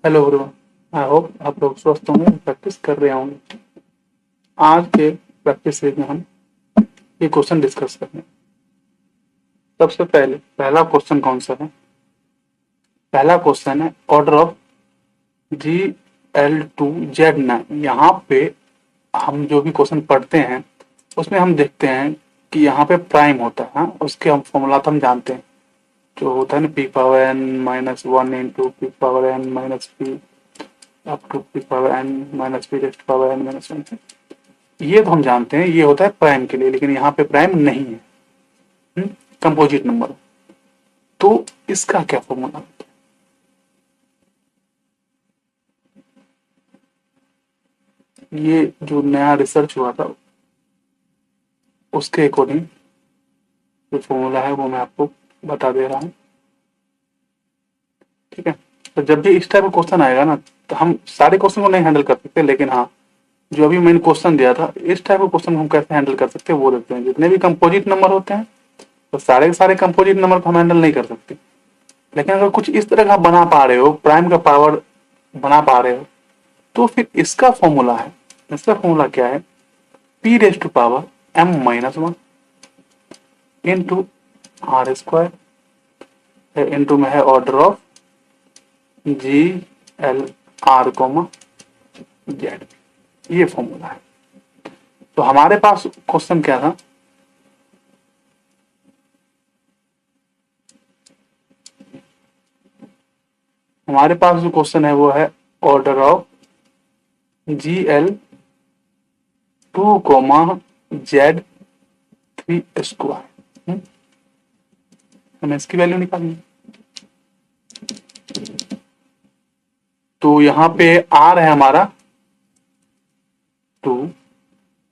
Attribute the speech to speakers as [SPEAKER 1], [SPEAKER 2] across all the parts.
[SPEAKER 1] Hello everyone. I hope आप लोग स्वस्थ होंगे, प्रैक्टिस कर रहे होंगे। आज के प्रैक्टिस सीरीज में हम ये क्वेश्चन डिस्कस करेंगे। सबसे पहले पहला क्वेश्चन कौन सा है? पहला क्वेश्चन है ऑर्डर ऑफ GL2Z9। यहाँ पे हम जो भी क्वेश्चन पढ़ते हैं उसमें हम देखते हैं कि यहाँ पे प्राइम होता है। हाँ? उसके हम फॉर्मूला तो हम जानते हैं, जो होता है ना p power n minus one into p power n minus p up to p power n minus p raised power n minus one. ये तो हम जानते हैं, ये होता है प्राइम के लिए, लेकिन यहाँ पे प्राइम नहीं है, कंपोजिट नंबर। तो इसका क्या फॉर्मूला? ये जो नया रिसर्च हुआ था उसके अकॉर्डिंग जो फॉर्मूला है वो मैं आपको बता दे रहा हूँ। ठीक है, तो जब भी इस टाइप का क्वेश्चन आएगा ना, तो हम सारे क्वेश्चन को नहीं हैंडल कर सकते, लेकिन हाँ, जो अभी मैंने क्वेश्चन दिया था इस टाइप का क्वेश्चन हम कैसे हैंडल कर सकते हैं वो देखते हैं। जितने भी कंपोजिट नंबर होते हैं तो सारे के सारे कंपोजिट नंबर को हम हैंडल नहीं कर सकते, लेकिन अगर कुछ इस तरह का बना पा रहे हो, प्राइम का पावर बना पा रहे हो, तो फिर इसका फॉर्मूला है, इसका फॉर्मूला क्या है? P raise to power m minus one into r square into में है order of GL R, Z। ये फॉर्मूला है। तो हमारे पास क्वेश्चन क्या था? हमारे पास जो क्वेश्चन है वो है order of GL2, Z3 square. हमें इसकी वैल्यू निकालनी है। तो यहाँ पे आर है हमारा 2,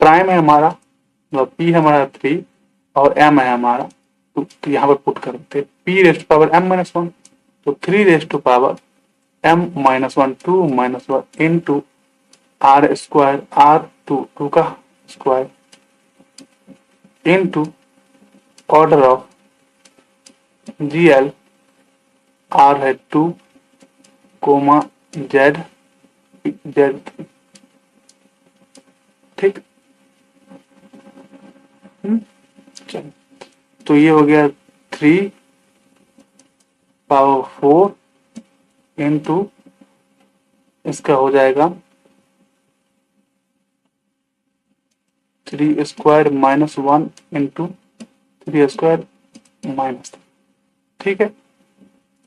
[SPEAKER 1] प्राइम है हमारा, मतलब पी है हमारा 3 और एम है हमारा 2। तो यहाँ पर पुट कर देते p raised power m minus one, तो 3 raised to power m minus one 2 minus one into r square R2 का square into order of GL R है 2, Z Z। ठीक, चलो, तो ये हो गया 3 पावर 4 इंटू इसका हो जाएगा 3 square minus one into 3 square minus. ठीक है,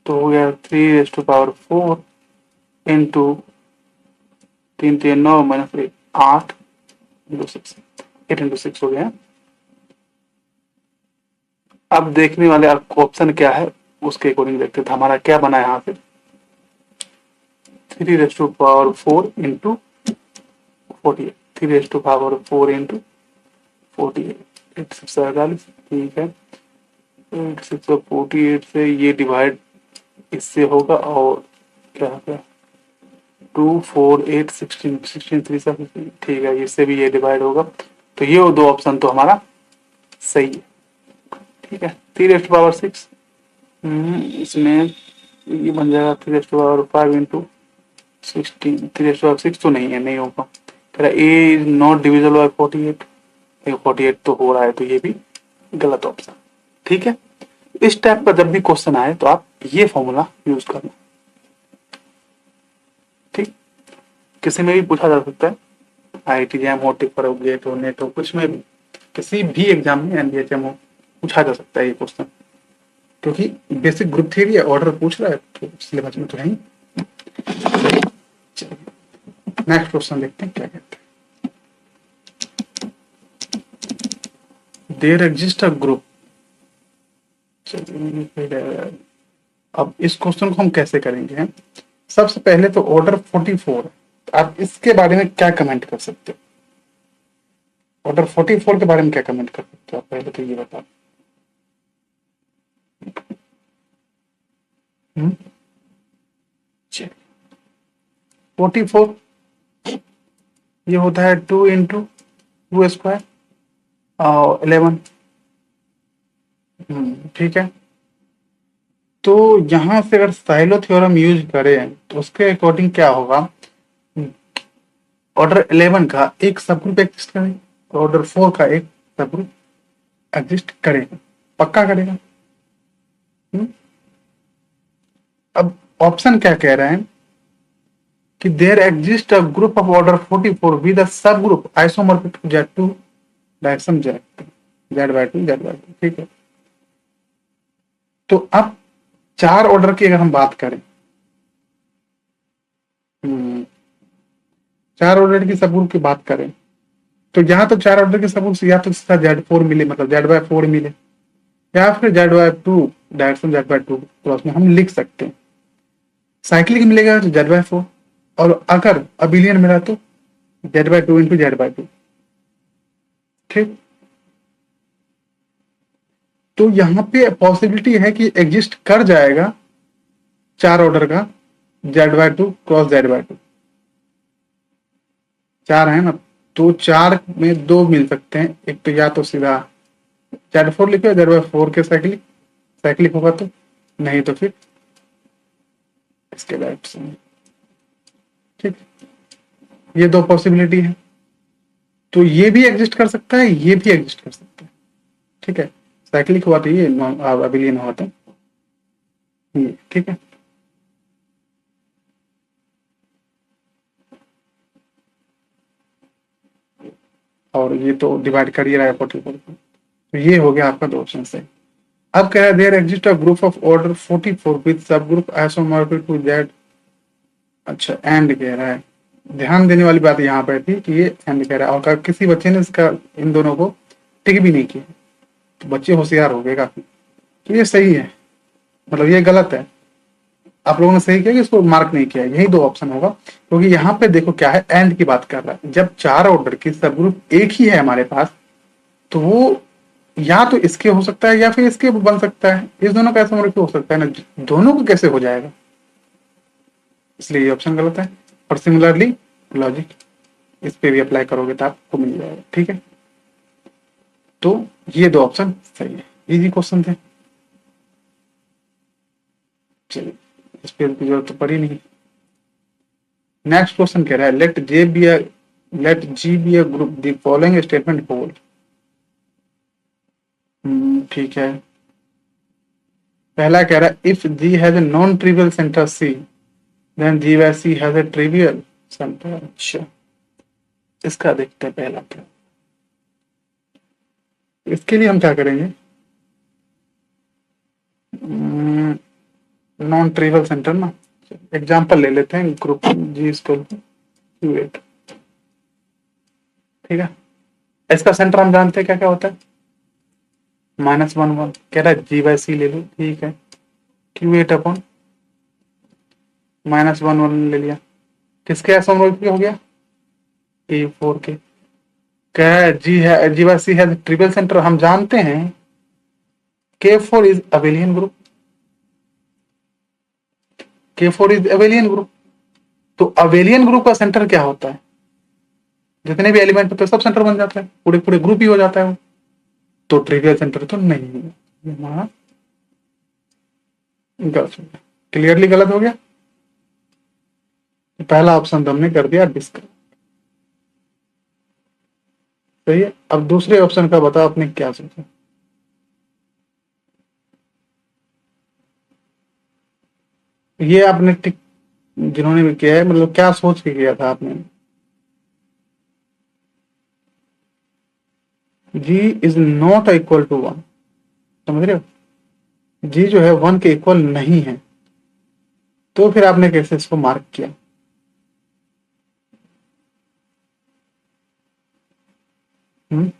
[SPEAKER 1] तो हो गया 3 raise to power 4 into 3 3 9 minus 8 into 6, 8 into 6 हो गया। अब देखने वाले ऑप्शन क्या है उसके अकॉर्डिंग देखते थे हमारा क्या बना यहाँ पे। 3 raise to power 4 into 48, 3 raise to power 4 into 48, 8 6 48। ठीक है, 8 6 48 से ये डिवाइड इससे होगा, और क्या है 2 4 8 16 16 3 7। ठीक है, इससे भी ये डिवाइड होगा। तो ये दो ऑप्शन तो हमारा सही है। ठीक है, 3 रेस्ट पावर 6, इसमें ये बन जाएगा 3 rest power 5 into 16। 3 rest power 6 तो नहीं है, नहीं होगा। कह रहा ए इज नॉट डिविजिबल बाय 48, 48 तो हो रहा है, तो ये भी गलत ऑप्शन। ठीक है, इस टाइप का जब भी क्वेश्चन आए तो आप ये फॉर्मूला यूज करना। ठीक, किसी में भी पूछा जा सकता है, IIT जैम हो, टिपर हो, गेट हो, नेट हो, कुछ में भी, किसी भी एग्जाम में NBHM हो, पूछा जा सकता है ये क्वेश्चन, क्योंकि बेसिक ग्रुप थ्योरी है, ऑर्डर पूछ रहा है तो सिलेबस में तो है ही। नेक्स्ट क्वेश्चन देखते हैं क्या कहते हैं। There exist a group. अब इस क्वेश्चन को हम कैसे करेंगे? सबसे पहले तो ऑर्डर 44, आप इसके बारे में क्या कमेंट कर सकते हो? ऑर्डर 44 के बारे में क्या कमेंट कर सकते हो आप, पहले तो ये बताओ। 44 ये होता है 2 इंटू 2 स्क्वायर और 11। ठीक है, तो यहां से अगर साइलो थ्योरम यूज करें तो उसके अकॉर्डिंग क्या होगा, ऑर्डर 11 का एक सब ग्रुप एग्जिस्ट करेगा, ऑर्डर 4 का एक सब ग्रुप एग्जिस्ट करेगा, पक्का करेगा। हुँ? अब ऑप्शन क्या कह रहे हैं कि there exist a group of order 44 with a subgroup isomorphic to Z2 direction Z/2 Z/2, ठीक है। तो अब 4 ऑर्डर की अगर हम बात करें, 4 ऑर्डर की सब ग्रुप की बात करें, तो यहाँ तो 4 ऑर्डर के सब ग्रुप या तो Z4 मिले, मतलब Z/4 मिले, या फिर Z/2 डायरेक्शन Z/2 क्रॉस में हम लिख सकते हैं। साइक्लिक मिलेगा तो Z/4, और अगर अबिलियन मिला तो Z/2 इंटू Z/2, ठीक। तो यहाँ पे पॉसिबिलिटी है कि एग्जिस्ट कर जाएगा 4 ऑर्डर का Z/2 क्रॉस Z/2, 4 है ना, तो 4 में 2 मिल सकते हैं, एक तो या तो सीधा Z4 लिखो, Z/4 के साइक्लिक साइक्लिक होगा तो, नहीं तो फिर इसके डायरेक्शन, ठीक। ये 2 पॉसिबिलिटी है, तो ये भी एग्जिस्ट कर सकता है, ये भी एग्जिस्ट कर सकता है, ठीक है। साइक्लिक हुआ तो ये, अबिलियन हुआ तो ये, ठीक है। और ये तो डिवाइड कर ही रहा है 44 को, तो ये हो गया आपका 2 ऑप्शन से। अब कह रहा है there exist a group of order 44 with subgroup isomorphic to Z। अच्छा, एंड कह रहा है। ध्यान देने वाली बात यहाँ पर थी कि ये एंड कह रहा है, और किसी बच्चे ने इसका इन दोनों को टिक भी नहीं किया, तो बच्चे होशियार हो गए काफी। तो ये सही है, मतलब ये गलत है, आप लोगों ने सही किया कि इसको मार्क नहीं किया, यही 2 ऑप्शन होगा। क्योंकि यहाँ पे देखो क्या है, एंड की बात कर रहा है, जब 4 ऑर्डर की सब ग्रुप एक ही है हमारे पास, तो वो या तो इसके हो सकता है या फिर इसके बन सकता है, इस दोनों का ऐसा हो सकता है ना, दोनों को कैसे हो जाएगा, इसलिए ये ऑप्शन गलत है। और सिमिलरली लॉजिक इस पे भी अप्लाई करोगे तो आपको मिल जाएगा, ठीक है। तो ये 2 ऑप्शन सही है, इजी क्वेश्चन थे। चलिए, इस पे की जरूरत तो पड़ी नहीं। नेक्स्ट क्वेश्चन कह रहा है let G be a group the following statement hold. ठीक है। पहला कह रहा है if G has a non trivial centre C then G by C has a trivial centre. अच्छा, इसका देखते हैं पहला क्या। इसके लिए हम क्या करेंगे, नॉन ट्रिवियल सेंटर ना, एग्जांपल ले लेते हैं, group ji equal to Q8, ठीक है। इसका सेंटर हम जानते हैं क्या क्या होता है, -1 1, कह रहा है जी बाय सी ले लो, ठीक है। Q8 अपॉन -1 1 ले लिया, किसके ऐसा हो गया, A4 के। क्या है, जी बाय सी है ट्रिपल सेंटर, हम जानते हैं K4 is abelian group, K4 is abelian group. तो अबेलियन ग्रुप का सेंटर क्या होता है, जितने भी एलिमेंट होते हैं सब सेंटर बन जाता है, पूरे पूरे ग्रुप ही हो जाता है वो, तो ट्रिवियल सेंटर तो नहीं है, हमारा गलत हो गया, क्लियरली गलत हो गया। पहला ऑप्शन तो हमने कर दिया डिस्कस, सही है। अब दूसरे ऑप्शन का बताओ आपने क्या सोचा, ये आपने टिक, जिन्होंने भी किया है मतलब क्या सोच के किया था आपने। जी इज नॉट इक्वल टू 1, समझ रहे हो, जी जो है 1 के इक्वल नहीं है, तो फिर आपने कैसे इसको मार्क किया। हम्म,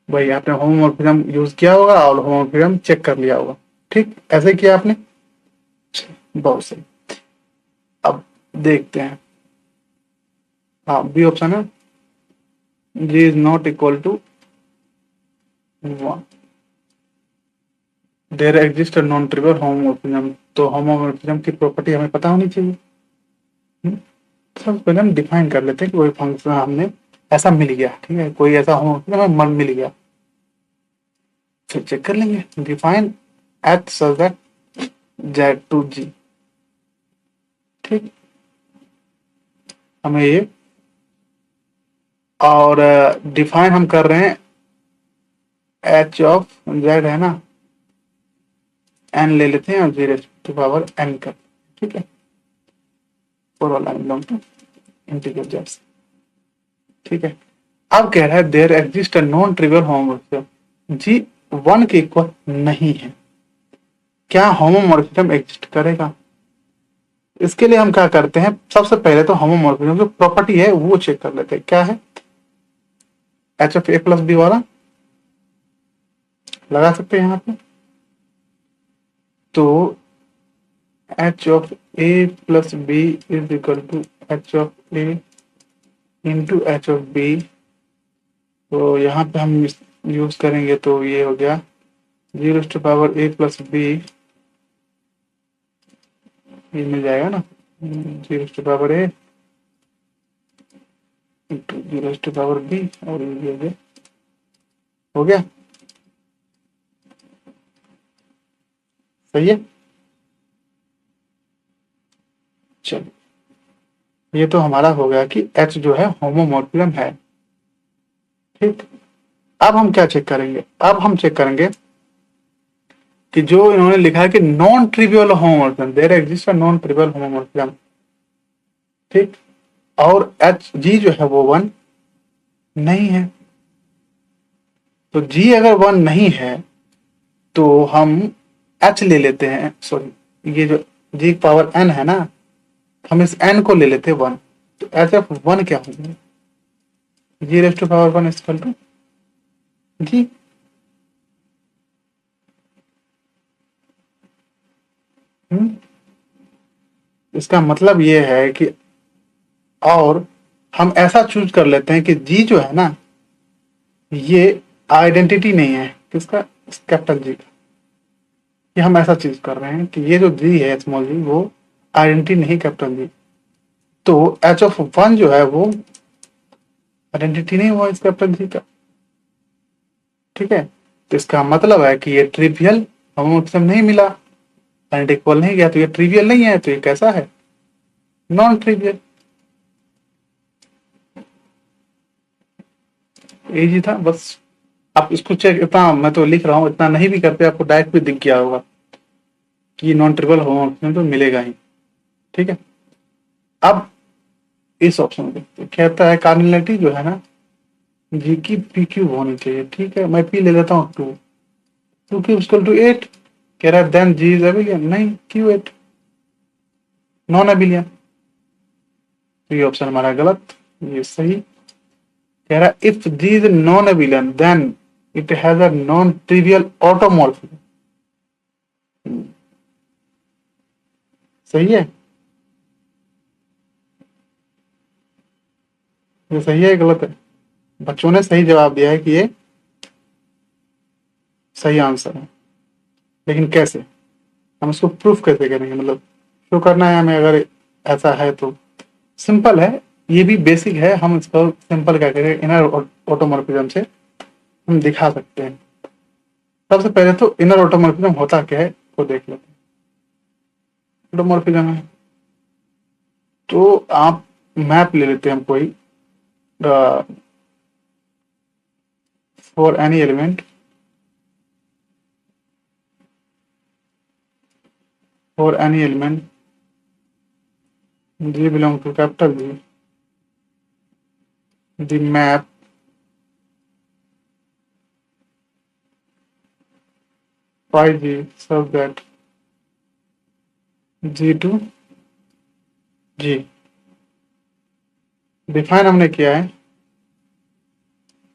[SPEAKER 1] भाई आपने होमोमॉर्फिज्म यूज किया होगा और होमोमॉर्फिज्म चेक कर लिया होगा, ठीक, ऐसे किया आपने, बहुत सही। अब देखते हैं, हाँ बी ऑप्शन है, G is not equal to 1, there exist non trivial homomorphism, तो होमोमॉर्फिज्म की प्रॉपर्टी हमें पता होनी चाहिए। सबसे पहले हम डिफाइन कर लेते हैं कि कोई फंक्शन हमने ऐसा मिल गया, ठीक है, कोई ऐसा होमोमॉर्फिज्म हमें मिल गया, फिर चेक कर लेंगे। Define H such that Z to G. ठीक, हमें ये और डिफाइन हम कर रहे हैं एच ऑफ जेड है ना, एन ले लेते हैं और जीरो टू पावर एन कर। ठीक है, for all I belong to integer Z. ठीक है, अब कह रहा है there exist a non trivial homomorphism G one के इक्वल नहीं है। क्या होमोमॉर्फिज्म एग्जिस्ट करेगा? इसके लिए हम क्या करते हैं, सबसे पहले तो होमोमॉर्फिज्म जो प्रॉपर्टी है वो चेक कर लेते हैं। क्या है? H of A plus B वाला लगा सकते हैं यहाँ पे। तो H of A plus B is equal to H of A into H of B. तो यहाँ पे हम यूज करेंगे तो ये हो गया zero to power A plus B, ये मिल जाएगा ना, zero to power A into zero to power B, और ये हो गया। सही है, चलिए ये तो हमारा हो गया कि एच जो है होमोमॉर्फिज्म है। ठीक, अब हम क्या चेक करेंगे? अब हम चेक करेंगे कि जो इन्होंने लिखा है कि non trivial homomorphism, there exist a non trivial homomorphism. ठीक, और एच जी जो है वो वन नहीं है। तो जी अगर वन नहीं है तो हम एच ले लेते हैं, सॉरी ये जो जी पावर एन है ना, हम इस एन को ले लेते हैं वन। तो एच ऑफ वन क्या होगा? G raise to power one equal to G. इसका मतलब ये है कि, और हम ऐसा चूज कर लेते हैं कि जी जो है ना, ये आइडेंटिटी नहीं है किसका? कैपिटल जी का। ये हम ऐसा चीज कर रहे हैं कि ये जो जी है स्मॉल जी, वो आइडेंटिटी नहीं कैपिटल जी। तो एच ऑफ वन जो है वो आइडेंटिटी नहीं हुआ इस कैपिटल जी का। ठीक है, तो इसका मतलब है कि ये ट्रिवियल होमोमॉर्फिज्म नहीं मिला, इक्वल नहीं गया, तो ये ट्रिवियल नहीं है। तो ये कैसा है? Non trivial. इजी था बस। आप इसको चेक, इतना मैं तो लिख रहा हूँ, इतना नहीं भी करते आपको डायरेक्ट भी दिख गया होगा कि नॉन ट्रिवियल होमोमॉर्फिज्म तो मिलेगा ही। ठीक है, अब इस ऑप्शन में देखते हैं। कहता है कार्डिनलिटी जो है ना, जी की पी क्यूब होनी चाहिए। ठीक है, मैं पी ले लेता हूँ two, two cube equal to eight. कह रहा है देन जी इज एबिलियन, नहीं क्यू एट नॉन एबिलियन। तो ये ऑप्शन हमारा गलत, ये सही। कह रहा है if G is non abelian then it has a non trivial automorphism. सही है, ये सही है गलत है? बच्चों ने सही जवाब दिया है कि ये सही आंसर है। लेकिन कैसे, हम इसको प्रूफ कैसे करेंगे? मतलब शो करना है हमें अगर ऐसा है तो सिंपल है, ये भी बेसिक है। हम इसको सिंपल क्या करें, इनर ऑटोमॉर्फिज्म से हम दिखा सकते हैं। सबसे पहले तो इनर ऑटोमॉर्फिज्म होता क्या है वो देख लेते हैं। ऑटोमॉर्फिज्म है तो आप मैप ले लेते हैं हम कोई, for any element, for any element G belong to capital G, the map phi g such that G to G. Define हमने किया है,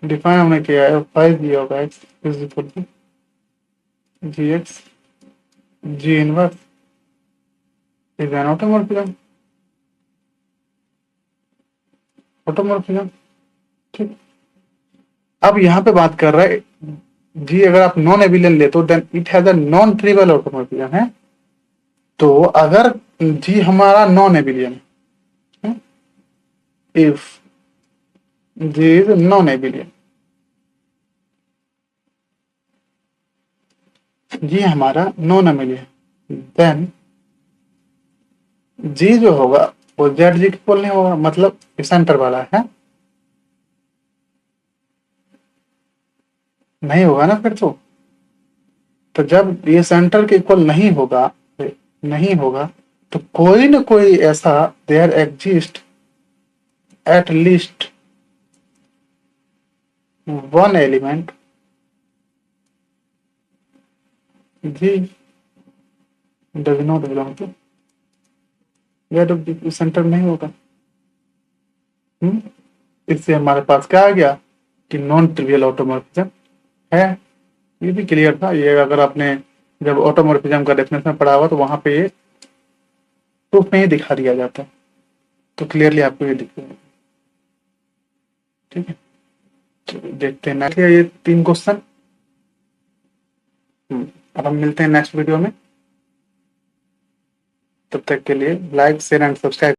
[SPEAKER 1] डिफाइन हमने किया है phi G of x is equal to G x G inverse is an automorphism, automorphism. ठीक, अब यहाँ पे बात कर रहा है जी अगर आप नॉन एबिलियन ले तो then it has a non trivial automorphism है। तो अगर जी हमारा नॉन एबिलियन है, if G is non abelian, ये हमारा नॉन एमिली है। देन जी जो होगा वो जेड जी इक्वल नहीं होगा, मतलब सेंटर वाला है, नहीं होगा ना फिर तो जब ये सेंटर के इक्वल नहीं होगा, नहीं होगा, तो कोई ना कोई ऐसा there exist at least one element G does not belong to Z, centre नहीं होगा। हम्म, इससे हमारे पास क्या आ गया कि नॉन ट्रिवियल ऑटोमॉर्फिज्म है। ये भी क्लियर था, ये अगर आपने जब ऑटोमॉर्फिज्म का डेफिनेशन पढ़ा हुआ तो वहां पे ये प्रूफ में ही दिखा दिया जाता है, तो क्लियरली आपको ये दिख रहा है। ठीक है, तो देखते हैं नेक्स्ट ये 3 क्वेश्चन। अब हम मिलते हैं नेक्स्ट वीडियो में, तब तक के लिए लाइक शेयर एंड सब्सक्राइब।